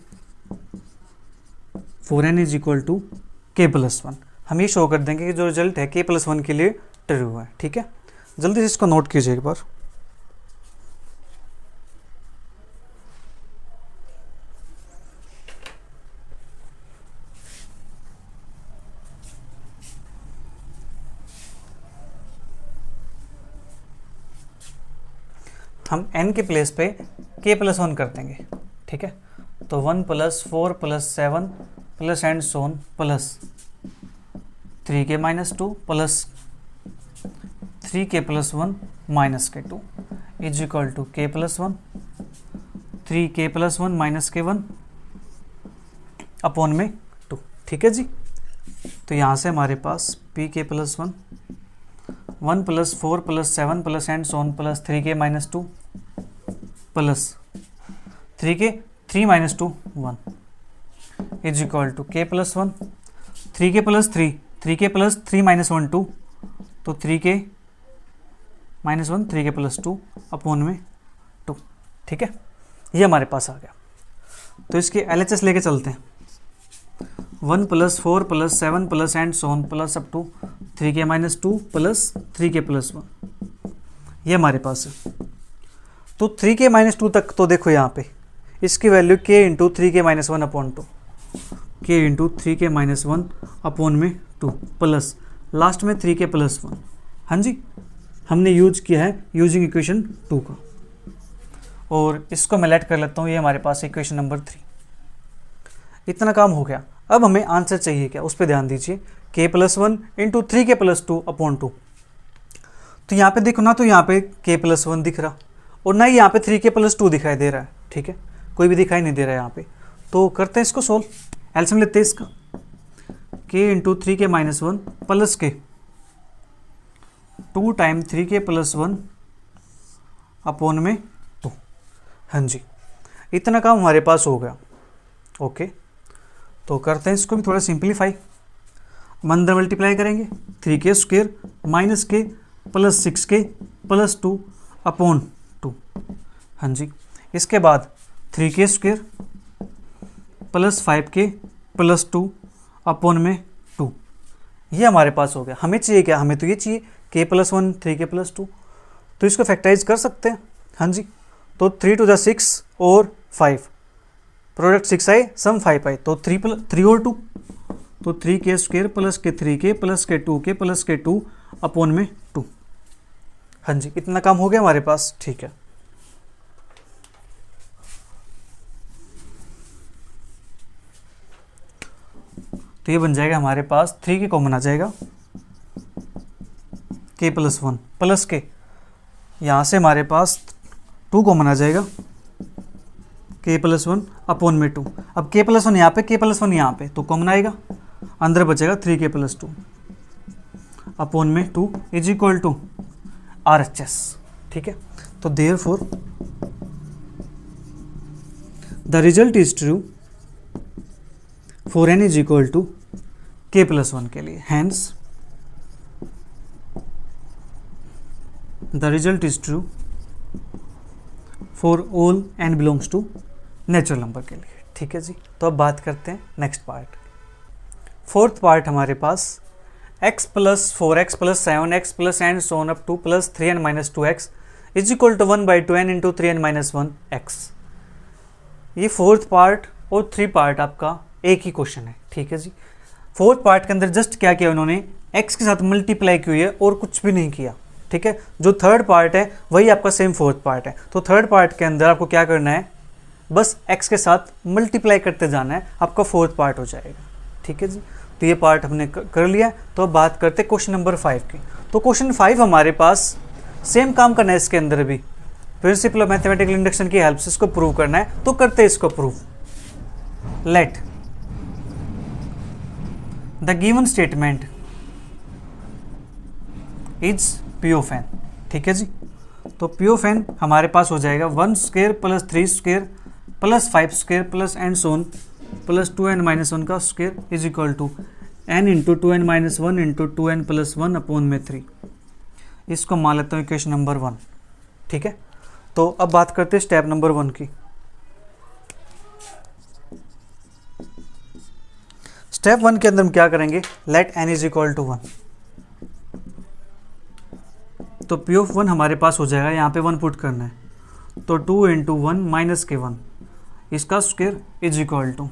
for n is equal to k plus 1। हम ये शो कर देंगे कि जो रिजल्ट है k plus 1 के लिए ट्रू है, ठीक है। जल्दी से इसको नोट कीजिए एक बार। हम n के प्लेस पे k प्लस 1 कर देंगे, ठीक है। तो 1 plus 4 plus 7 plus and so on plus 3k minus 2 plus 3k plus 1 minus के 2 is equal to k plus 1, 3k plus 1 minus के 1 अपॉन में 2, ठीक है जी। तो यहाँ से हमारे पास pk plus 1 1 plus 4 plus 7 plus and so on plus 3k minus 2 plus 3 minus 2 1 is equal to k plus 1, 3k plus 3k plus 3 minus 1 2, तो 3k minus 1 3k plus 2 upon में 2, ठीक है। ये हमारे पास आ गया। तो इसके LHS लेके चलते हैं। 1 plus 4 plus 7 plus and so on plus up to 3k minus 2 plus 3k plus 1, ये हमारे पास है। तो 3k माइनस 2 तक तो देखो यहाँ पे इसकी value k into 3k minus 1 upon 2, k into 3k minus 1 upon में 2 प्लस लास्ट में 3k प्लस 1। हाँ जी, हमने यूज किया है यूजिंग इक्वेशन 2 का, और इसको मैं लेट कर लेता हूँ, ये हमारे पास इक्वेशन नंबर 3। इतना काम हो गया। अब हमें आंसर चाहिए क्या, उस पर ध्यान दीजिए। k plus 1 into 3k plus 2 upon 2। तो यहाँ पे देखो ना, तो यहाँ पे k प्लस 1 दिख रहा और ना ही यहाँ पे 3k प्लस 2 दिखाई दे रहा है, ठीक है। कोई भी दिखाई नहीं दे रहा है यहाँ पे। तो करते हैं इसको सोल्व, एलसीएम लेते हैं इसका। k into 3k minus 1 plus k 2 time 3k plus 1 upon में 2। हाँ जी, इतना काम हमारे पास हो गया। ओके, तो करते हैं इसको भी थोड़ा सिंप्लीफाई। अंदर मल्टीप्लाई करेंगे 3k square minus k plus 6k plus 2 upon 2। हाँ जी, इसके बाद 3k square plus 5k plus 2 upon में 2, ये हमारे पास हो गया। हमें चाहिए क्या, हमें तो ये चाहिए k प्लस 1 3k प्लस 2। तो इसको फैक्टराइज कर सकते हैं। हाँ जी, तो 3 टू द 6 और 5, प्रोडक्ट 6 आए सम 5 आए, तो 3 और 2, तो 3k स्क्वेयर प्लस के 3k प्लस के 2k प्लस के 2 अपॉन में 2। हाँ जी, इतना काम हो गया हमारे पास, ठीक है। तो ये बन जाएगा हमारे पास 3k कॉमन आ जाएगा, k प्लस 1 प्लस k, यहाँ से हमारे पास 2 कॉमन आ जाएगा, k प्लस 1 अपॉन में 2। अब k प्लस 1 यहाँ पे, k प्लस 1 यहाँ पे, तो कॉमन आएगा, अंदर बचेगा 3k प्लस 2 अपॉन में 2 इज इक्वल टू RHS, ठीक है। तो therefore the result is true for n is equal to k plus 1 के लिए। Hence the result is true for all n belongs to natural number के लिए, ठीक है जी। तो अब बात करते हैं नेक्स्ट पार्ट। फोर्थ पार्ट हमारे पास x plus 4x plus 7x plus and so on up to plus 3n minus 2x is equal to 1/2n into 3n minus 1x। ये फोर्थ पार्ट और 3 पार्ट आपका एक ही क्वेश्चन है, ठीक है जी। Fourth part के अंदर जस्ट क्या किया उन्होंने, x के साथ मल्टीप्लाई की हुई है और कुछ भी नहीं किया, ठीक है। जो थर्ड पार्ट है वही आपका सेम फोर्थ पार्ट है। तो थर्ड पार्ट के अंदर आपको क्या करना है, बस x के साथ मल्टीप्लाई करते जाना है, आपका फोर्थ पार्ट हो जाएगा, ठीक है जी। तो ये पार्ट हमने कर लिया। तो अब बात करते हैं क्वेश्चन नंबर 5 की। तो क्वेश्चन 5 हमारे पास सेम काम करना है, इसके अंदर भी प्रिंसिपल ऑफ मैथमेटिकल इंडक्शन की हेल्प से इसको प्रूव करना है। तो करते हैं इसको prove. Let the given statement is P of N, ठीक है जी। तो पी ऑफ एन हमारे पास हो जाएगा 1 square plus 3 square plus 5 square plus and so on plus 2n minus 1 का square is equal to n into 2n minus 1 into 2n plus 1 upon में 3। इसको मान लेता हूँ इक्वेशन नंबर 1, ठीक है। तो अब बात करते हैं स्टेप नंबर 1 की। स्टेप 1 के अंदर हम क्या करेंगे, let n is equal to 1। तो पी ऑफ 1 हमारे पास हो जाएगा, यहाँ पे 1 पुट करना है, तो 2 इंटू 1 माइनस के 1 इसका square is equal to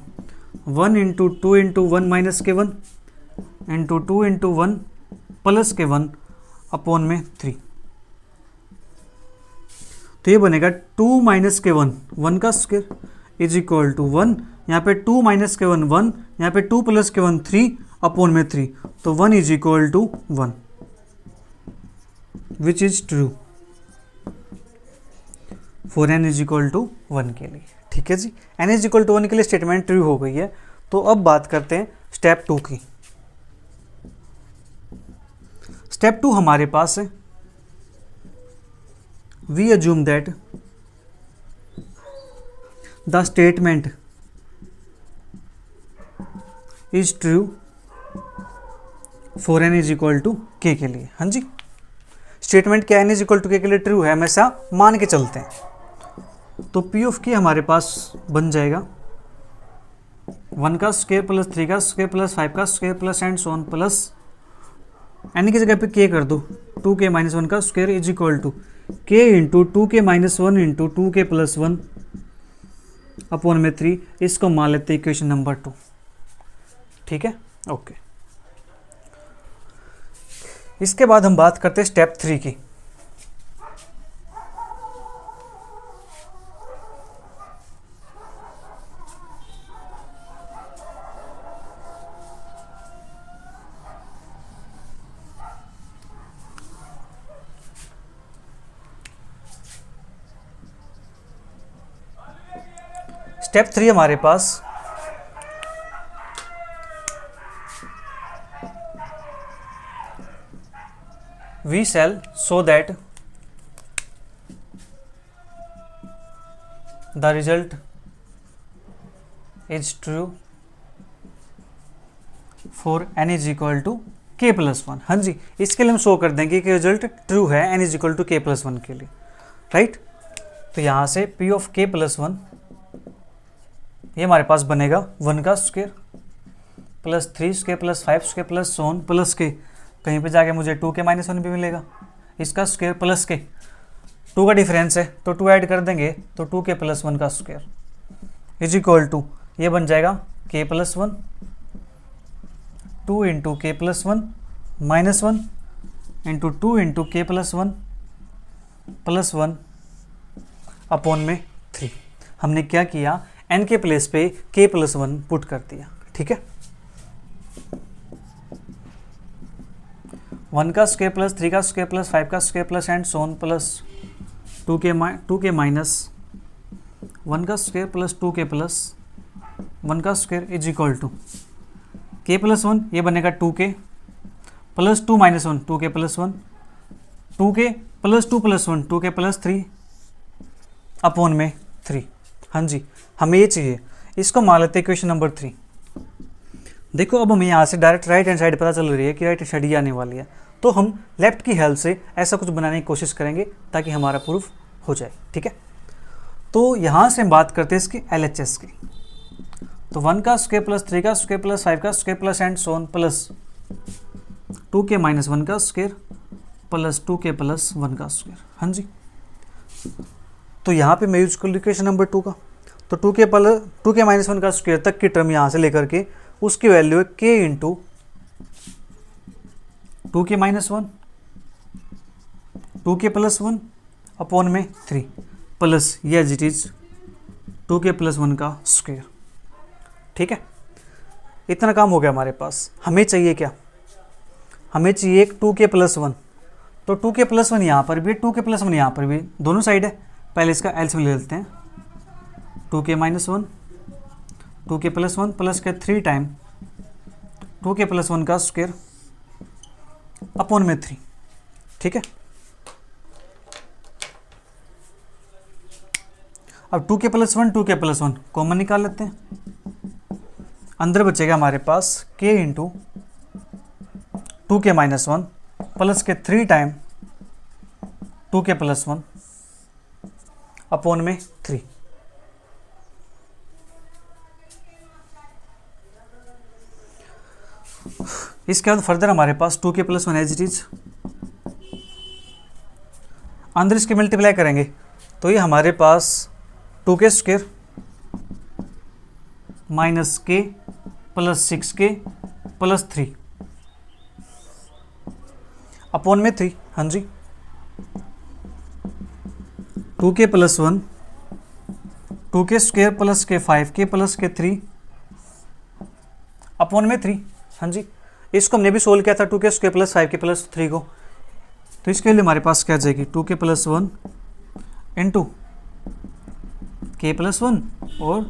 1 into 2 into 1 minus के 1 इंटू 2 इंटू 1 प्लस के 1 अपॉन में 3। तो ये बनेगा 2 माइनस के 1 1 का स्क्वायर इज इक्वल टू 1, यहाँ पे 2 माइनस के 1 1, यहाँ पे 2 प्लस के 1 3 अपॉन में 3। तो 1 is equal to 1 which is true for n is equal to 1 के लिए, ठीक है जी। n इज इक्वल टू 1 के लिए स्टेटमेंट ट्रू हो गई है। तो अब बात करते हैं स्टेप 2 की। स्टेप 2 हमारे पास है, we assume that the statement is true for n is equal to k के लिए। हाँ जी, स्टेटमेंट क्या n is equal to k के लिए ट्रू है, हमेशा मान के चलते हैं। तो पी ऑफ के हमारे पास बन जाएगा 1 का स्क्वायर प्लस 3 का स्क्वायर प्लस 5 का square plus and so on plus n की जगह पे k कर दो, 2k माइनस 1 का square is equal to k into 2k minus 1 into 2k plus 1 upon में 3। इसको मान लेते हैं इक्वेशन नंबर 2, ठीक है, ओके। इसके बाद हम बात करते हैं स्टेप 3 की। स्टेप 3 हमारे पास we shall show that the result is true for n is equal to k plus 1। हाँ जी, इसके लिए हम शो कर देंगे कि रिजल्ट ट्रू है n is equal to k plus 1 के लिए, राइट। तो यहाँ से p ऑफ k प्लस 1 ये हमारे पास बनेगा 1 का square plus 3 square plus 5 square plus so on plus के, कहीं पे जाके मुझे 2k माइनस 1 भी मिलेगा, इसका स्क्वायर प्लस के 2 का डिफरेंस है तो 2 ऐड कर देंगे तो 2k प्लस 1 का स्क्वायर इज इक्वल टू ये बन जाएगा k प्लस 1 2 इंटू के प्लस 1 माइनस 1 इंटू 2 इंटू के प्लस 1 प्लस 1 अपॉन में 3। हमने क्या किया, n के प्लेस पे k प्लस 1 पुट कर दिया, ठीक है। 1 का स्क्वायर प्लस 3 का स्क्वायर प्लस 5 का square plus and so on plus 2k minus 1 का स्क्वायर प्लस 2k प्लस 1 का square is equal to k plus 1 ये बनेगा 2k plus 2 minus 1 2k plus 1 2k plus 2 plus 1 2k plus 3 upon में 3। हाँ जी, हमें ये चाहिए, इसको मान लेते हैं इक्वेशन नंबर 3। देखो अब हमें यहाँ से डायरेक्ट राइट हैंड साइड पता चल रही है कि राइट साइड ही आने वाली है, तो हम लेफ्ट की हेल्प से ऐसा कुछ बनाने की कोशिश करेंगे ताकि हमारा प्रूफ हो जाए, ठीक है। तो यहाँ से हम बात करते हैं इसकी LHS की। तो 1 का स्क्वायर प्लस 3 का स्क्वायर प्लस 5 का square plus and so on plus 2k-1 का स्क्वायर प्लस 2k+1 का स्क्वायर। हाँ जी, तो यहाँ पे मैं यूज कर लूँ इक्वेशन नंबर 2 का। तो 2k-1 का स्क्वायर तक की टर्म यहाँ से लेकर के उसकी वैल्यू है k into 2k-1 2k+1 upon में 3 प्लस ये एज इट इज 2k+1 का स्क्वायर। ठीक है, इतना काम हो गया हमारे पास। हमें चाहिए क्या, हमें चाहिए एक 2k+1। तो 2k+1 यहाँ पर भी, 2k+1 यहाँ पर भी, दोनों साइड है। पहले इसका एलसीएम ले लेते हैं। 2k-1 2k+1 प्लस के 3 टाइम 2k+1 का स्क्वायर अपॉन में 3। ठीक है, अब 2k+1 कॉमन निकाल लेते हैं। अंदर बचेगा हमारे पास k इंटू 2k-1 प्लस के 3 टाइम 2k+1 अपॉन में 3। इसके बाद फर्दर हमारे पास 2k+1 एज इट इज, अंदर इसके मल्टीप्लाई करेंगे तो ये हमारे पास 2k square minus k plus 6k plus 3 upon में 3। हाँ जी, 2k+1 2k स्क्वायर प्लस के 5k प्लस के 3 अपॉन में 3। हाँ जी, इसको हमने भी सोल्व किया था 2k square plus 5k plus 3 को। तो इसके लिए हमारे पास क्या आ जाएगी 2k+1 इंटू k+1 और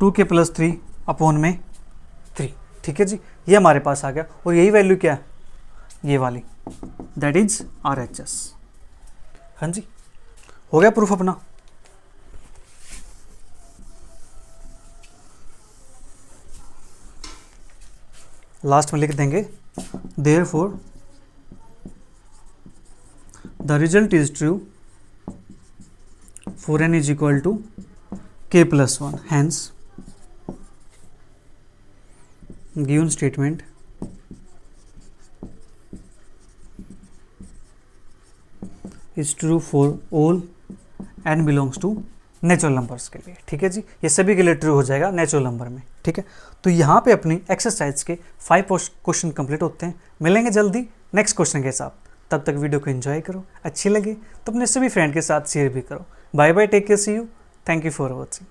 2k+3 अपॉन में 3। ठीक है जी, ये हमारे पास आ गया और यही वैल्यू क्या है, ये वाली, दैट इज RHS। हाँ जी, हो गया प्रूफ अपना। लास्ट में लिख देंगे therefore the result is true for n is equal to k+1, hence given statement is true for all n belongs to natural numbers के लिए। ठीक है जी, ये सभी के लिए ट्रू हो जाएगा नेचुरल नंबर में। ठीक है, तो यहाँ पे अपनी एक्सरसाइज के 5 क्वेश्चन कंप्लीट होते हैं। मिलेंगे जल्दी नेक्स्ट क्वेश्चन के साथ। तब तक वीडियो को एंजॉय करो, अच्छी लगे तो अपने सभी फ्रेंड के साथ शेयर भी करो। Bye bye, take care, see you, thank you for watching.